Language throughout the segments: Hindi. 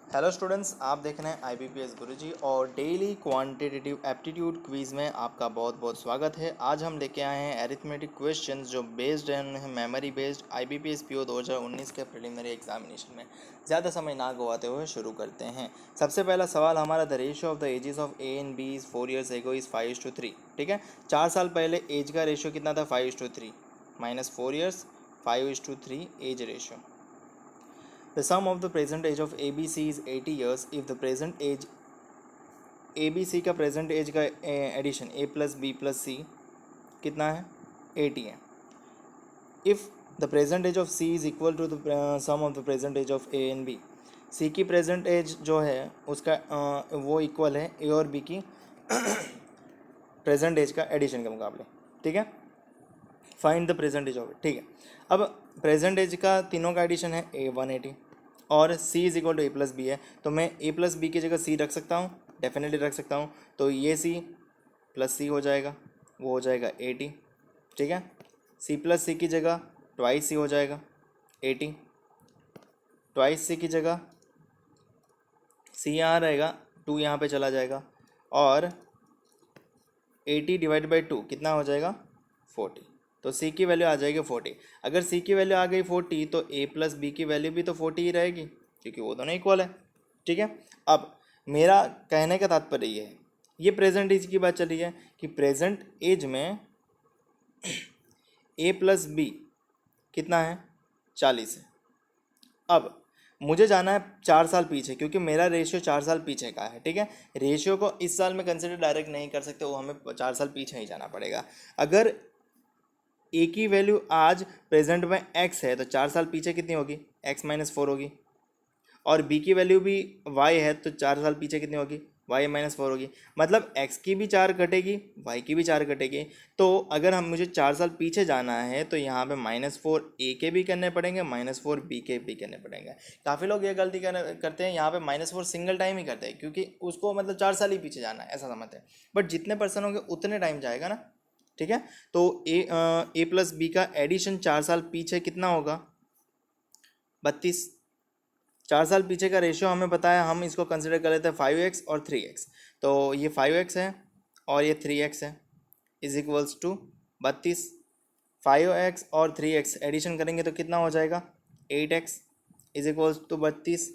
हेलो स्टूडेंट्स, आप देख रहे हैं IBPS गुरुजी और डेली क्वांटिटेटिव एप्टीट्यूड क्विज़ में आपका बहुत बहुत स्वागत है। आज हम लेके आए हैं एरिथमेटिक क्वेश्चंस जो बेस्ड हैं मेमोरी बेस्ड IBPS PO 2019 के प्रिलिमिनरी एग्जामिनेशन में। ज़्यादा समय ना गवाते हुए शुरू करते हैं। सबसे पहला सवाल हमारा, the ratio of the ages of A and B is 4 years ago is 5:3। ठीक है, 4 साल पहले एज का रेशियो कितना था? 5:3 minus 4 years 5:3 age ratio. The sum of the present age of ABC is 80 years. If the present age ABC का present age का addition A plus B plus C कितना है? 80 है. If the present age of C is equal to the sum of the present age of A and B, C की present age जो है उसका वो इक्वल है A और B की present age का एडिशन के मुकाबले. ठीक है, find the present age of it. ठीक है, अब प्रेजेंट एज का तीनों का एडिशन है A 180 और C is equal to A plus B है, तो मैं A प्लस बी की जगह C रख सकता हूँ, डेफिनेटली रख सकता हूँ. तो ये C प्लस C हो जाएगा, वो हो जाएगा 80. ठीक है, C प्लस C की जगह ट्वाइस C हो जाएगा 80, ट्वाइस C की जगह C यहाँ रहेगा, 2 यहाँ पे चला जाएगा और 80 डिवाइड बाई 2 कितना हो जाएगा? 40. तो C की वैल्यू आ जाएगी 40. अगर C की वैल्यू आ गई 40 तो A प्लस बी की वैल्यू भी तो 40 ही रहेगी, क्योंकि वो दोनों इक्वल है. ठीक है, अब मेरा कहने का तात्पर्य ये है, ये प्रेजेंट एज की बात चली है कि प्रेजेंट एज में A प्लस बी कितना है? 40 है. अब मुझे जाना है 4 साल पीछे, क्योंकि मेरा रेशियो 4 साल पीछे का है. ठीक है, रेशियो को इस साल में कंसिडर डायरेक्ट नहीं कर सकते, वो हमें 4 साल पीछे ही जाना पड़ेगा. अगर ए की वैल्यू आज प्रेजेंट में x है तो 4 साल पीछे कितनी होगी? x माइनस 4 होगी. और b की वैल्यू भी y है तो 4 साल पीछे कितनी होगी? y माइनस 4 होगी. मतलब x की भी 4 कटेगी, y की भी 4 कटेगी. तो अगर हम मुझे 4 साल पीछे जाना है तो यहाँ पे -4 a के भी करने पड़ेंगे, -4 b के भी करने पड़ेंगे. काफ़ी लोग ये गलती करते हैं, यहाँ पे -4 सिंगल टाइम ही करते हैं, क्योंकि उसको मतलब 4 साल ही पीछे जाना है ऐसा समझते हैं. बट जितने पर्सन होंगे उतने टाइम जाएगा ना. ठीक है, तो ए प्लस बी का एडिशन 4 साल पीछे कितना होगा? 32. 4 साल पीछे का रेशियो हमें पता है, हम इसको कंसिडर कर लेते हैं 5x और 3x. तो ये 5x है और ये 3x है, इज इक्वल्स टू 32. 5x और 3x एडिशन करेंगे तो कितना हो जाएगा? 8x is equals to 32.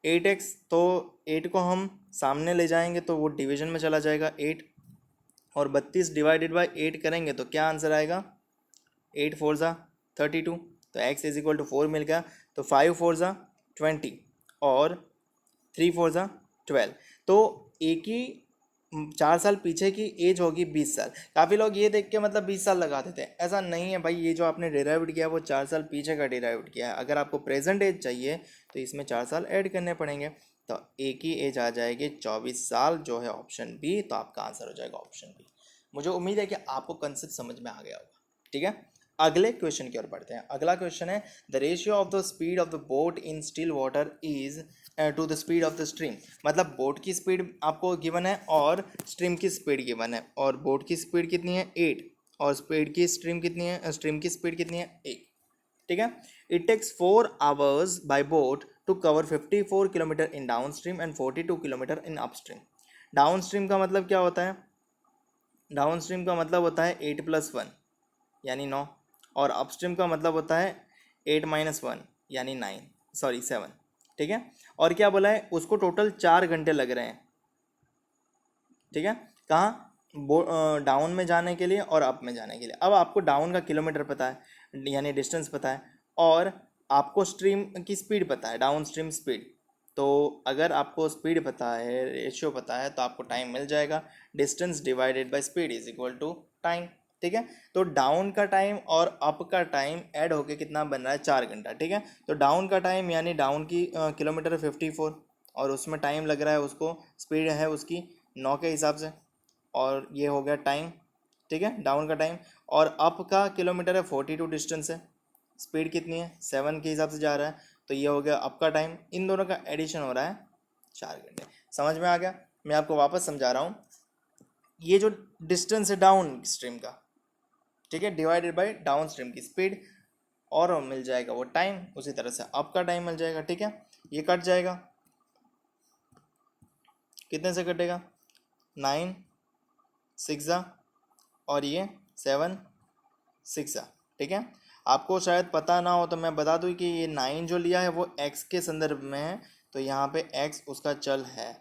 8x तो 8 को हम सामने ले जाएंगे तो वो डिवीजन में चला जाएगा 8, और 32 डिवाइडेड बाई 8 करेंगे तो क्या आंसर आएगा? 8 4 ज़ा 32. तो x इज इक्वल टू 4 मिल गया. तो 5 4 ज़ा 20 और 3 4 ज़ा 12. तो a की 4 साल पीछे की एज होगी 20 साल. काफ़ी लोग ये देख के मतलब 20 साल लगा देते हैं, ऐसा नहीं है भाई. ये जो आपने डिराइव्ड किया वो 4 साल पीछे का डिराइव्ड किया है. अगर आपको प्रेजेंट एज चाहिए तो इसमें 4 साल ऐड करने पड़ेंगे. तो a की एज आ जाएगी 24 साल, जो है ऑप्शन बी. तो आपका आंसर हो जाएगा ऑप्शन बी. मुझे उम्मीद है कि आपको कंसेप्ट समझ में आ गया होगा. ठीक है, अगले क्वेश्चन की ओर बढ़ते हैं. अगला क्वेश्चन है, the ratio of the speed of the boat in still water is to the speed of the stream. मतलब बोट की स्पीड आपको गिवन है और स्ट्रीम की स्पीड गिवन है, और बोट की स्पीड कितनी है? 8, और स्पीड की स्ट्रीम कितनी है? स्ट्रीम की स्पीड कितनी है? 1. ठीक है, it takes 4 hours by boat to cover 54 kilometre in downstream and 42 kilometre in upstream. Downstream का मतलब क्या होता है? डाउन स्ट्रीम का मतलब होता है 8 + 1 यानी 9, और अपस्ट्रीम का मतलब होता है 8 - 1 यानी 7. ठीक है, और क्या बोला है? उसको टोटल 4 घंटे लग रहे हैं. ठीक है, कहाँ? डाउन में जाने के लिए और अप में जाने के लिए. अब आपको डाउन का किलोमीटर पता है यानी डिस्टेंस पता है, और आपको स्ट्रीम की स्पीड पता है, डाउन स्ट्रीम स्पीड. तो अगर आपको स्पीड पता है, रेशियो पता है, तो आपको टाइम मिल जाएगा. Distance divided by speed is equal to time. ठीक है, तो डाउन का टाइम और अप का टाइम ऐड होके कितना बन रहा है? 4 घंटा. ठीक है, तो डाउन का टाइम यानी डाउन की किलोमीटर 54, और उसमें टाइम लग रहा है, उसको स्पीड है उसकी 9 के हिसाब से, और ये हो गया टाइम. ठीक है, डाउन का टाइम. और अप का किलोमीटर है 42 डिस्टेंस है, स्पीड कितनी है? 7 के हिसाब से जा रहा है, तो ये हो गया अप का टाइम. इन दोनों का एडिशन हो रहा है 4 घंटे. समझ में आ गया? मैं आपको वापस समझा रहा हूँ. ये जो डिस्टेंस है डाउन स्ट्रीम का, ठीक है, डिवाइडेड बाय डाउन स्ट्रीम की स्पीड, और मिल जाएगा वो टाइम. उसी तरह से अप का टाइम मिल जाएगा. ठीक है, ये कट जाएगा, कितने से कटेगा? 9 6 और ये 7 6। ठीक है, आपको शायद पता ना हो तो मैं बता दूं कि ये 9 जो लिया है वो x के संदर्भ में है, तो यहाँ पे x उसका चल है,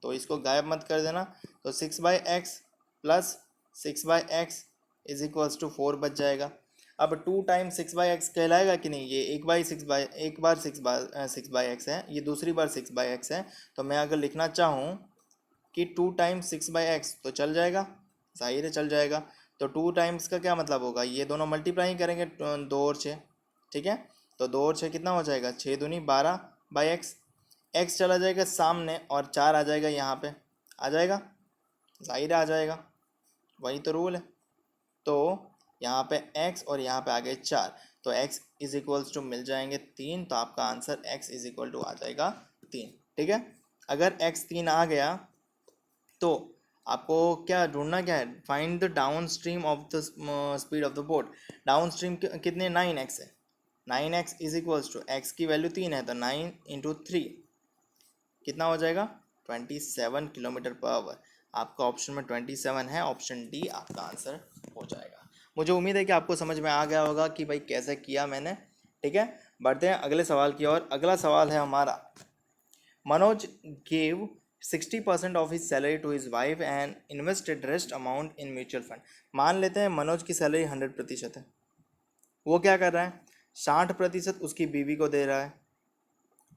तो इसको गायब मत कर देना। तो 6/x plus 6/x is equals to 4 बच जाएगा। अब 2 टाइम 6/x कहलाएगा कि नहीं? ये एक बार 6/x है, ये दूसरी बार 6/x है, तो मैं अगर लिखना चाहूँ कि 2 टाइम्स 6/x तो चल जाएगा, जाहिर है चल जाएगा। तो 2 टाइम्स का क्या मतलब होगा? ये दोनों मल्टीप्लाई ही करेंगे, 2 और 6। ठीक है, तो 2 और 6 कितना हो जाएगा? 6 दूनी 12/x। x चला जाएगा सामने और 4 आ जाएगा यहाँ पे, आ जाएगा, जाहिर आ जाएगा, वही तो रूल है। तो यहाँ पे x और यहाँ पे आ गए 4, तो x इज इक्वल्स टू मिल जाएंगे 3, तो आपका answer x is equal to आ जाएगा 3। ठीक है, अगर x 3 आ गया तो आपको क्या ढूंढना क्या है? Find the downstream of the speed of the boat. Downstream कितने? 9x है, 9x is equals to x की वैल्यू 3 है, तो 9 इंटू 3 कितना हो जाएगा? 27 किलोमीटर पर आवर। आपका ऑप्शन में 27 है, ऑप्शन डी आपका आंसर हो जाएगा। मुझे उम्मीद है कि आपको समझ में आ गया होगा कि भाई कैसे किया मैंने। ठीक है, बढ़ते हैं अगले सवाल की ओर। अगला सवाल है हमारा, Manoj gave 60% of his salary to his wife and invested rest amount in mutual fund. मान लेते हैं मनोज की सैलरी 100% है, वो क्या कर रहा है? 60% उसकी बीवी को दे रहा है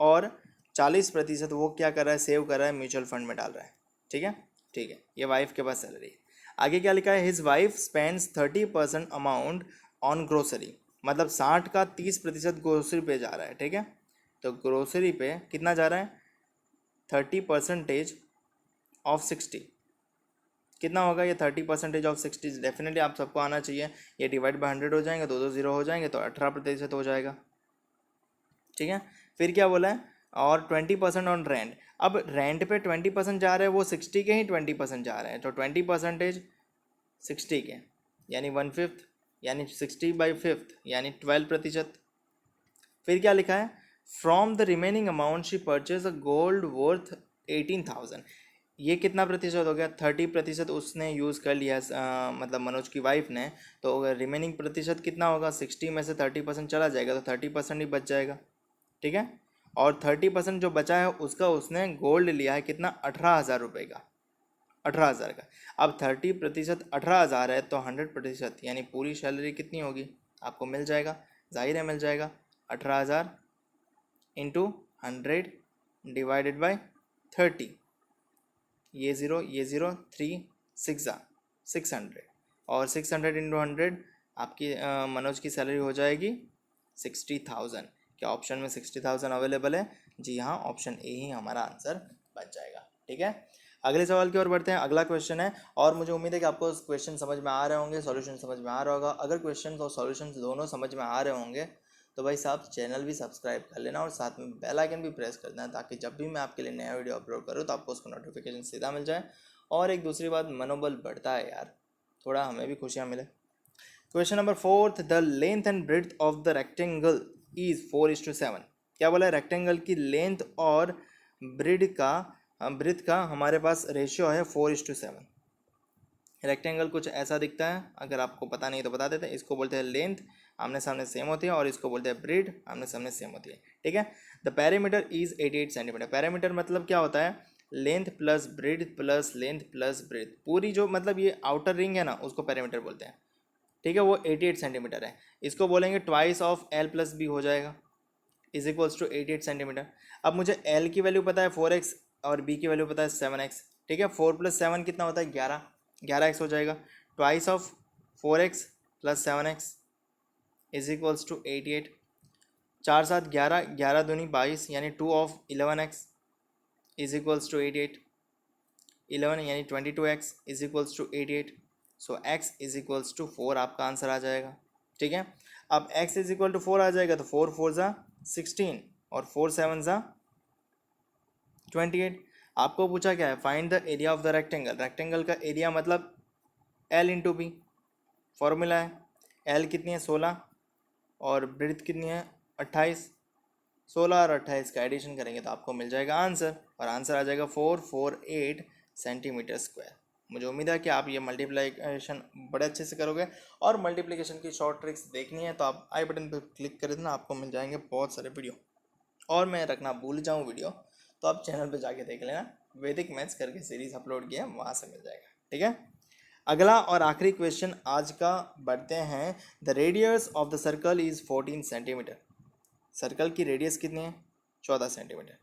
और 40% वो क्या कर रहा है? सेव कर रहा है, म्यूचुअल फंड में डाल रहा है। ठीक है, ठीक है, ये वाइफ के पास सैलरी है। आगे क्या लिखा है? His wife spends 30% amount on grocery, मतलब 60 का 30% ग्रोसरी पे जा रहा है। ठीक है, तो ग्रोसरी पे कितना जा रहा है? 30% ऑफ 60 कितना होगा? ये 30% ऑफ 60 डेफिनेटली आप सबको आना चाहिए। ये डिवाइड बाई 100 हो जाएंगे, 2 2 0 हो जाएंगे, तो 18% हो जाएगा। ठीक है, फिर क्या बोला है? और 20% ऑन रेंट। अब रेंट पे 20% जा रहे हैं, वो 60 के ही 20% जा रहे हैं, तो 20% 60 के यानी 1/5, यानी 60/5 यानी 12%। फिर क्या लिखा है? From the remaining amount she purchase a gold worth 18,000। ये कितना प्रतिशत हो गया? 30% उसने यूज़ कर लिया, मतलब मनोज की वाइफ ने, तो रिमेनिंग प्रतिशत कितना होगा? 60 में से 30% चला जाएगा, तो 30% ही बच जाएगा। ठीक है, और 30% जो बचा है उसका उसने गोल्ड लिया है, कितना? 18,000 रुपये का, 18,000 का। अब 30% 18,000 है, तो 100% यानी पूरी सैलरी कितनी होगी? आपको मिल जाएगा, जाहिर है मिल जाएगा। 18,000 इंटू 100 डिवाइडेड बाई 30, ये ज़ीरो ये ज़ीरो, 3 6 600, और 600 इंटू 100 आपकी मनोज की सैलरी हो जाएगी 60,000। क्या ऑप्शन में 60,000 अवेलेबल है? जी हाँ, ऑप्शन ए ही हमारा आंसर बन जाएगा। ठीक है, अगले सवाल की ओर बढ़ते हैं। अगला क्वेश्चन है, और मुझे उम्मीद है कि आपको क्वेश्चन समझ में आ रहे होंगे, सॉल्यूशन समझ में आ रहा होगा। अगर क्वेश्चन और सॉल्यूशन दोनों समझ में आ रहे होंगे तो भाई साहब चैनल भी सब्सक्राइब कर लेना और साथ में बेल आइकन भी प्रेस कर देना, ताकि जब भी मैं आपके लिए नया वीडियो अपलोड करूँ तो आपको उसका नोटिफिकेशन सीधा मिल जाए। और एक दूसरी बात, मनोबल बढ़ता है यार, थोड़ा हमें भी खुशियाँ मिले। Question number 4, the length and breadth of the rectangle is 4:7। क्या बोला है? रेक्टेंगल की लेंथ और ब्रेड का हमारे पास रेशियो है 4:7। रेक्टेंगल कुछ ऐसा दिखता है, अगर आपको पता नहीं तो बता देते हैं। इसको बोलते हैं लेंथ, आमने सामने सेम होती है, और इसको बोलते हैं ब्रेड, आमने सामने सेम होती है। ठीक है, the parameter is 88 centimetre. Parameter मतलब क्या होता है? Length plus bread plus length plus bread, पूरी जो मतलब ये आउटर रिंग है ना, उसको पैरामीटर बोलते हैं। ठीक है, वो 88 सेंटीमीटर है। इसको बोलेंगे twice of L plus B हो जाएगा, इज इक्वल्स टू 88 सेंटीमीटर। अब मुझे एल की वैल्यू पता है 4x और बी की वैल्यू पता है 7x। ठीक है, 4 + 7 कितना होता है? 11x हो जाएगा। Twice of 4x plus 7x is equals to 88। 4 7 11, 11 दूनी 22, यानी 2 of 11x is equals to 88। 11 यानी 22x is equals to 88। So x is equals to 4 आपका आंसर आ जाएगा। ठीक है, अब x इज इक्वल टू 4 आ जाएगा, तो 4 4 ज़ा 16 और 4 7 ज़ा 28। आपको पूछा क्या है? Find the area of the rectangle. Rectangle का एरिया मतलब L इंटू बी, फॉर्मूला है। L कितनी है? 16, और ब्रेड्थ कितनी है? 28। 16 और 28 का एडिशन करेंगे तो आपको मिल जाएगा आंसर, और आंसर आ जाएगा 448 सेंटीमीटर स्क्वायर। मुझे उम्मीद है कि आप ये मल्टीप्लिकेशन बड़े अच्छे से करोगे, और मल्टीप्लिकेशन की शॉर्ट ट्रिक्स देखनी है तो आप आई बटन पर क्लिक कर देना, आपको मिल जाएंगे बहुत सारे वीडियो। और मैं रखना भूल जाऊँ वीडियो तो आप चैनल पे जाके देख लेना, वैदिक मैथ्स करके सीरीज़ अपलोड किया है, वहाँ से मिल जाएगा, ठीक है। अगला और आखिरी क्वेश्चन आज का बढ़ते हैं। The radius of the circle is 14 centimetre. Circle की रेडियस कितनी है? 14 centimetre.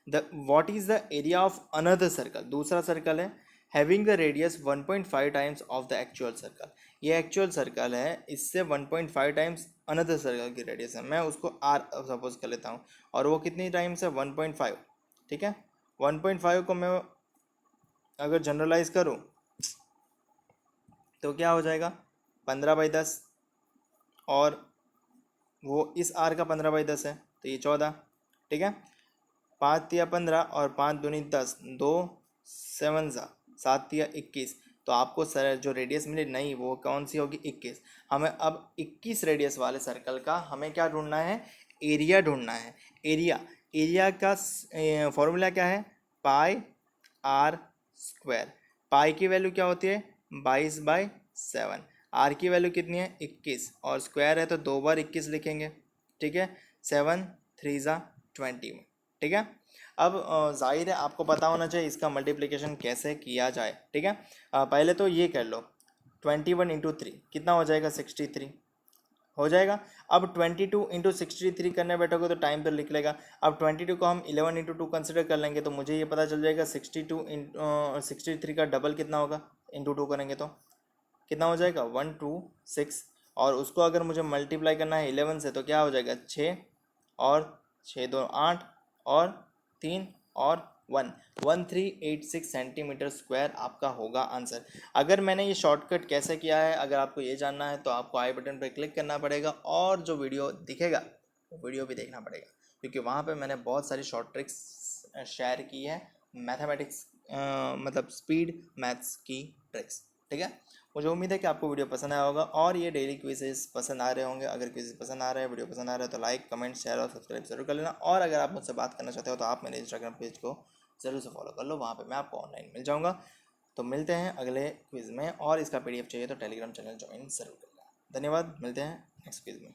The what is the area of another circle, दूसरा सर्कल है, having the radius 1.5 times of the actual circle. ये एक्चुअल सर्कल है, इससे 1.5 टाइम्स अनदर सर्कल की रेडियस है, मैं उसको आर सपोज कर लेता हूँ, और वो कितनी टाइम्स है? 1.5, ठीक है। 1.5 को मैं अगर जनरलाइज करूँ तो क्या हो जाएगा? 15/10, और वो इस आर का 15/10 है तो ये 14, ठीक है। 5 तिया 15 और 5 दूनी 10, 2 7 7 तिया 21। तो आपको सर जो रेडियस मिली नहीं वो कौन सी होगी? 21। हमें अब 21 रेडियस वाले सर्कल का हमें क्या ढूंढना है? एरिया ढूंढना है। एरिया का फॉर्मूला क्या है? पाई आर स्क्वायर। पाई की वैल्यू क्या होती है? 22/7। आर की वैल्यू कितनी है? 21, और स्क्वायर है तो 2 बार 21 लिखेंगे, ठीक है। 7 3 20 में, ठीक है। अब जाहिर है आपको पता होना चाहिए इसका मल्टीप्लिकेशन कैसे किया जाए, ठीक है। पहले तो ये कर लो, 21 इंटू 3 कितना हो जाएगा? 63 हो जाएगा। अब 22 इंटू 63 करने बैठोगे तो टाइम पर लिख लेगा। अब 22 को हम 11 इंटू 2 कंसिडर कर लेंगे तो मुझे ये पता चल जाएगा 62 इंटू 63 का डबल कितना होगा? इंटू 2 करेंगे तो कितना हो जाएगा? 126। और उसको अगर मुझे मल्टीप्लाई करना है 11 से तो क्या हो जाएगा? 6 और 6 2 8 और 3 और 1 1386 सेंटीमीटर स्क्वायर आपका होगा आंसर। अगर मैंने ये शॉर्टकट कैसे किया है, अगर आपको ये जानना है तो आपको आई बटन पर क्लिक करना पड़ेगा, और जो वीडियो दिखेगा वो वीडियो भी देखना पड़ेगा, क्योंकि वहाँ पे मैंने बहुत सारी शॉर्ट ट्रिक्स शेयर की है, मैथमेटिक्स मतलब स्पीड मैथ्स की ट्रिक्स, ठीक है। मुझे उम्मीद है कि आपको वीडियो पसंद आया होगा, और ये डेली क्विजेस पसंद आ रहे होंगे। अगर क्विज पसंद आ रहा है, वीडियो पसंद आ रहा है तो लाइक कमेंट शेयर और सब्सक्राइब जरूर कर लेना। और अगर आप मुझसे बात करना चाहते हो तो आप मेरे इंस्टाग्राम पेज को ज़रूर से फॉलो कर लो, वहाँ पे मैं आपको ऑनलाइन मिल जाऊँगा। तो मिलते हैं अगले क्विज़ में, और इसका PDF चाहिए तो टेलीग्राम चैनल ज्वाइन ज़रूर कर लेना। धन्यवाद, मिलते हैं नेक्स्ट क्विज़ में।